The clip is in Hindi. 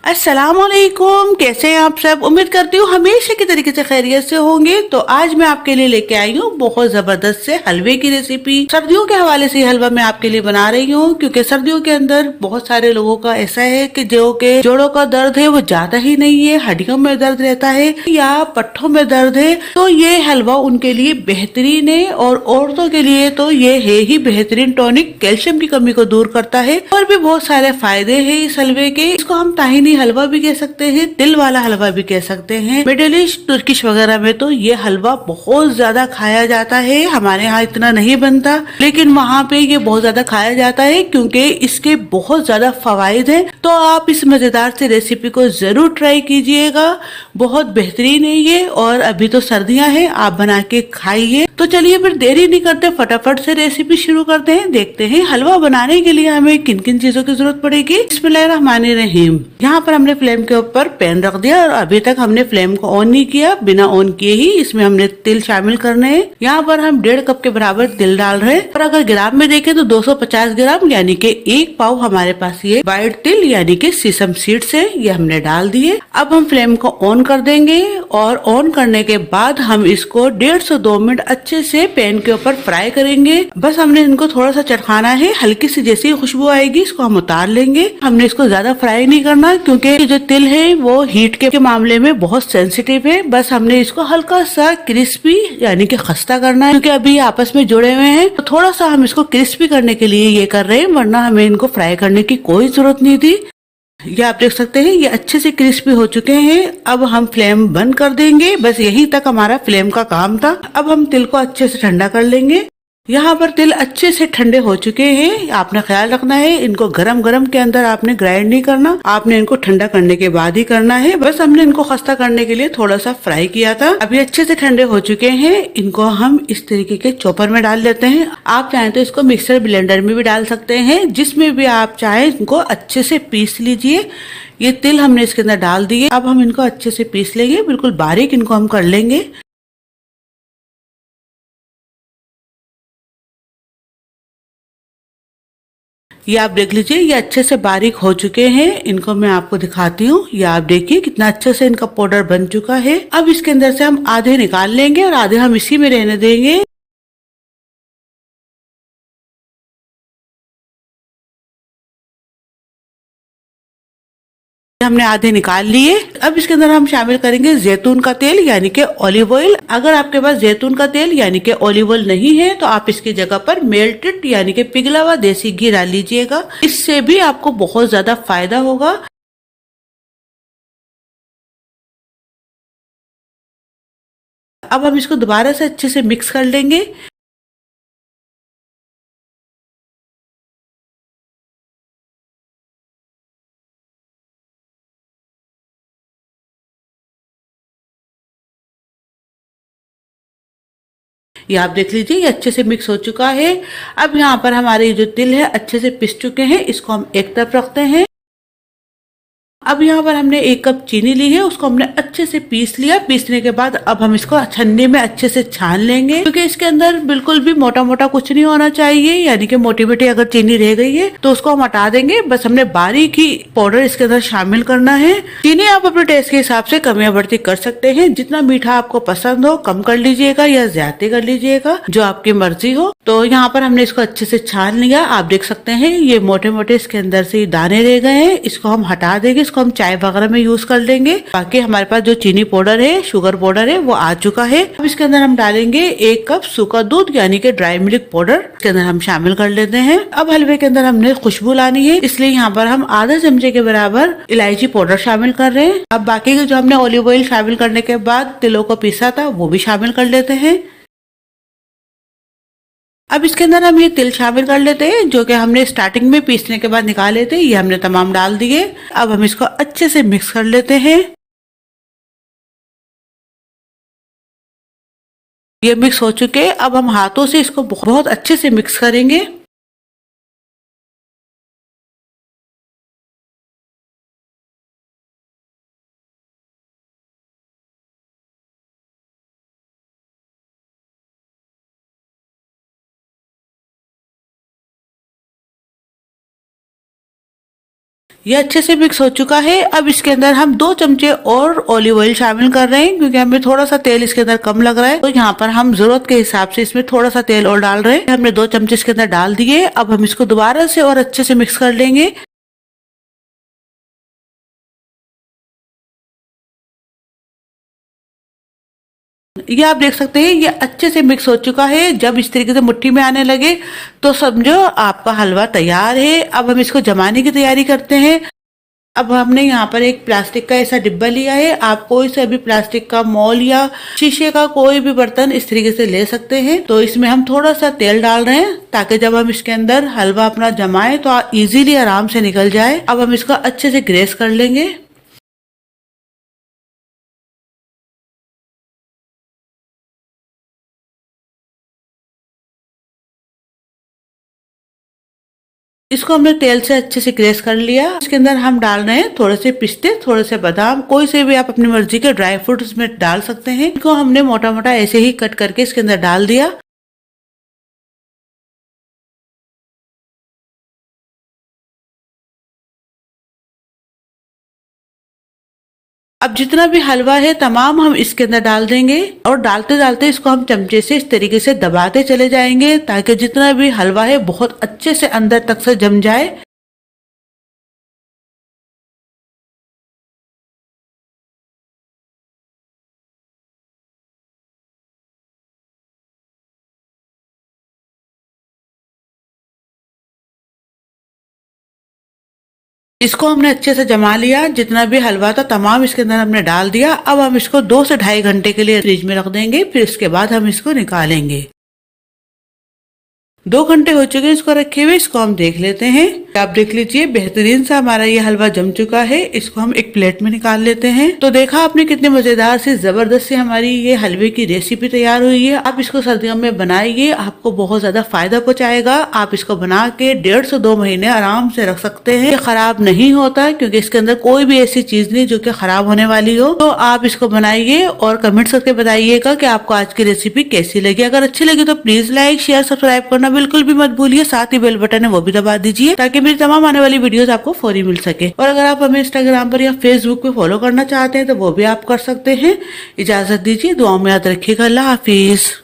अस्सलाम वालेकुम। कैसे हैं आप सब? उम्मीद करती हूँ हमेशा की तरीके से खैरियत से होंगे। तो आज मैं आपके लिए लेके आई हूँ बहुत जबरदस्त से हलवे की रेसिपी। सर्दियों के हवाले से हलवा मैं आपके लिए बना रही हूँ, क्योंकि सर्दियों के अंदर बहुत सारे लोगों का ऐसा है कि जो के जोड़ों का दर्द है वो जाता ही नहीं है, हड्डियों में दर्द रहता है या पट्टों में दर्द है, तो ये हलवा उनके लिए बेहतरीन है। और औरतों के लिए तो ये है ही बेहतरीन टॉनिक, कैल्शियम की कमी को दूर करता है। और भी बहुत सारे फायदे हैं इस हलवे के। इसको हम ताहिनी हलवा भी कह सकते हैं, तिल वाला हलवा भी कह सकते हैं। मिडिल ईस्ट, तुर्किश वगैरह में तो ये हलवा बहुत ज्यादा खाया जाता है। हमारे यहाँ इतना नहीं बनता, लेकिन वहाँ पे ये बहुत ज्यादा खाया जाता है क्योंकि इसके बहुत ज्यादा फवाइद हैं। तो आप इस मजेदार से रेसिपी को जरूर ट्राई कीजिएगा, बहुत बेहतरीन है ये। और अभी तो सर्दियां हैं, आप बना के खाइए। तो चलिए फिर देरी नहीं करते, फटाफट से रेसिपी शुरू करते हैं। देखते हैं हलवा बनाने के लिए हमें किन किन चीजों की जरूरत पड़ेगी। बिस्मिल्लाहिर्रहमानिर्रहीम। यहाँ पर हमने फ्लेम के ऊपर पैन रख दिया और अभी तक हमने फ्लेम को ऑन नहीं किया। बिना ऑन किए ही इसमें हमने तिल शामिल करने हैं। यहाँ पर हम 1.5 कप के बराबर तिल डाल रहे हैं। और अगर ग्राम में देखें तो 250 ग्राम यानी कि 1 पाव हमारे पास ये वाइट तिल यानी कि सीसम सीड्स है, ये हमने डाल दिए। अब हम फ्लेम को ऑन कर देंगे और ऑन करने के बाद हम इसको 1.5 से 2 मिनट अच्छे से पैन के ऊपर फ्राई करेंगे। बस हमने इनको थोड़ा सा चटकाना है, हल्की सी जैसी खुशबू आएगी इसको हम उतार लेंगे। हमने इसको ज्यादा फ्राई नहीं करना, क्योंकि जो तिल है वो हीट के मामले में बहुत सेंसिटिव है। बस हमने इसको हल्का सा क्रिस्पी यानी कि खस्ता करना है, क्योंकि अभी आपस में जुड़े हुए हैं। तो थोड़ा सा हम इसको क्रिस्पी करने के लिए ये कर रहे हैं, वरना हमें इनको फ्राई करने की कोई जरूरत नहीं थी। ये आप देख सकते हैं ये अच्छे से क्रिस्पी हो चुके हैं। अब हम फ्लेम बंद कर देंगे। बस यही तक हमारा फ्लेम का काम था। अब हम तिल को अच्छे से ठंडा कर लेंगे। यहाँ पर तिल अच्छे से ठंडे हो चुके हैं। आपने ख्याल रखना है, इनको गरम गरम के अंदर आपने ग्राइंड नहीं करना, आपने इनको ठंडा करने के बाद ही करना है। बस हमने इनको खस्ता करने के लिए थोड़ा सा फ्राई किया था। अभी अच्छे से ठंडे हो चुके हैं। इनको हम इस तरीके के चॉपर में डाल लेते हैं। आप चाहें तो इसको मिक्सर ब्लेंडर में भी डाल सकते हैं, जिसमें भी आप चाहें इनको अच्छे से पीस लीजिए। ये तिल हमने इसके अंदर डाल दिए। अब हम इनको अच्छे से पीस लेंगे, बिल्कुल बारीक इनको हम कर लेंगे। ये आप देख लीजिए, ये अच्छे से बारीक हो चुके हैं। इनको मैं आपको दिखाती हूँ। ये आप देखिए कितना अच्छे से इनका पाउडर बन चुका है। अब इसके अंदर से हम आधे निकाल लेंगे और आधे हम इसी में रहने देंगे। हमने आधे निकाल लिए। अब इसके अंदर हम शामिल करेंगे जैतून का तेल यानी कि ऑलिव ऑयल। अगर आपके पास जैतून का तेल यानी कि ऑलिव ऑयल नहीं है तो आप इसकी जगह पर मेल्टेड यानी कि पिघला हुआ देसी घी डाल लीजिएगा। इससे भी आपको बहुत ज्यादा फायदा होगा। अब हम इसको दोबारा से अच्छे से मिक्स कर लेंगे। ये आप देख लीजिए, ये अच्छे से मिक्स हो चुका है। अब यहाँ पर हमारे जो तिल है अच्छे से पिस चुके हैं। इसको हम एक तरफ रखते हैं। अब यहाँ पर हमने 1 कप चीनी ली है, उसको हमने अच्छे से पीस लिया। पीसने के बाद अब हम इसको छन्नी में अच्छे से छान लेंगे, क्योंकि इसके अंदर बिल्कुल भी मोटा मोटा कुछ नहीं होना चाहिए, यानी कि मोटी मोटी अगर चीनी रह गई है तो उसको हम हटा देंगे। बस हमने बारीक ही पाउडर इसके अंदर शामिल करना है। चीनी आप अपने टेस्ट के हिसाब से कम या बढ़ती कर सकते हैं। जितना मीठा आपको पसंद हो कम कर लीजिएगा या ज्यादा कर लीजिएगा, जो आपकी मर्जी हो। तो यहाँ पर हमने इसको अच्छे से छान लिया। आप देख सकते हैं ये मोटे मोटे इसके अंदर से दाने रह गए हैं। इसको हम हटा देंगे। इसको हम चाय वगैरह में यूज कर लेंगे। बाकी हमारे पास जो चीनी पाउडर है, शुगर पाउडर है, वो आ चुका है। अब इसके अंदर हम डालेंगे 1 कप सूखा दूध यानी कि ड्राई मिल्क पाउडर, इसके अंदर हम शामिल कर लेते हैं। अब हलवे के अंदर हमने खुशबू लानी है, इसलिए यहाँ पर हम आधा चमचे के बराबर इलायची पाउडर शामिल कर रहे हैं। अब बाकी के जो हमने ऑलिव ऑयल शामिल करने के बाद तिलों को पीसा था वो भी शामिल कर लेते हैं। अब इसके अंदर हम ये तिल शामिल कर लेते हैं, जो कि हमने स्टार्टिंग में पीसने के बाद निकाले थे। ये हमने तमाम डाल दिए। अब हम इसको अच्छे से मिक्स कर लेते हैं। ये मिक्स हो चुके हैं। अब हम हाथों से इसको बहुत अच्छे से मिक्स करेंगे। ये अच्छे से मिक्स हो चुका है। अब इसके अंदर हम 2 चमचे और ऑलिव ऑयल शामिल कर रहे हैं, क्योंकि हमें थोड़ा सा तेल इसके अंदर कम लग रहा है। तो यहाँ पर हम जरूरत के हिसाब से इसमें थोड़ा सा तेल और डाल रहे हैं। हमने 2 चमचे इसके अंदर डाल दिए। अब हम इसको दोबारा से और अच्छे से मिक्स कर लेंगे। ये आप देख सकते हैं ये अच्छे से मिक्स हो चुका है। जब इस तरीके से मुट्ठी में आने लगे तो समझो आपका हलवा तैयार है। अब हम इसको जमाने की तैयारी करते हैं। अब हमने यहाँ पर एक प्लास्टिक का ऐसा डिब्बा लिया है। आप कोई सा भी प्लास्टिक का मॉल या शीशे का कोई भी बर्तन इस तरीके से ले सकते हैं। तो इसमें हम थोड़ा सा तेल डाल रहे हैं, ताकि जब हम इसके अंदर हलवा अपना जमाएं तो इजीली आराम से निकल जाए। अब हम इसको अच्छे से ग्रेस कर लेंगे। इसको हमने तेल से अच्छे से ग्रेस कर लिया। इसके अंदर हम डाल रहे हैं थोड़े से पिस्ते, थोड़े से बादाम, कोई से भी आप अपनी मर्जी के ड्राई फ्रूट इसमें डाल सकते हैं। इनको हमने मोटा मोटा ऐसे ही कट करके इसके अंदर डाल दिया। अब जितना भी हलवा है तमाम हम इसके अंदर डाल देंगे, और डालते डालते इसको हम चमचे से इस तरीके से दबाते चले जाएंगे, ताकि जितना भी हलवा है बहुत अच्छे से अंदर तक से जम जाए। इसको हमने अच्छे से जमा लिया। जितना भी हलवा था तमाम इसके अंदर हमने डाल दिया। अब हम इसको 2 से ढाई घंटे के लिए फ्रिज में रख देंगे। फिर इसके बाद हम इसको निकालेंगे। 2 घंटे हो चुके हैं इसको रखे हुए। इसको हम देख लेते हैं। आप देख लीजिए बेहतरीन सा हमारा ये हलवा जम चुका है। इसको हम एक प्लेट में निकाल लेते हैं। तो देखा आपने कितने मजेदार से जबरदस्त से हमारी ये हलवे की रेसिपी तैयार हुई है। आप इसको सर्दियों में बनाइए, आपको बहुत ज्यादा फायदा पहुंचाएगा। आप इसको बना के 1.5 से 2 महीने आराम से रख सकते हैं। ये खराब नहीं होता, क्योंकि इसके अंदर कोई भी ऐसी चीज नहीं जो कि खराब होने वाली हो। तो आप इसको बनाइए और कमेंट करके बताइएगा कि आपको आज की रेसिपी कैसी लगी। अगर अच्छी लगी तो प्लीज लाइक शेयर सब्सक्राइब करना बिल्कुल भी मत भूलिए। साथ ही बेल बटन है वो भी दबा दीजिए, ताकि मेरी तमाम आने वाली वीडियोस आपको फौरी मिल सके। और अगर आप हमें इंस्टाग्राम पर या फेसबुक पे फॉलो करना चाहते हैं तो वो भी आप कर सकते हैं। इजाजत दीजिए, दुआओं में याद रखिएगा। अल्लाह हाफिज।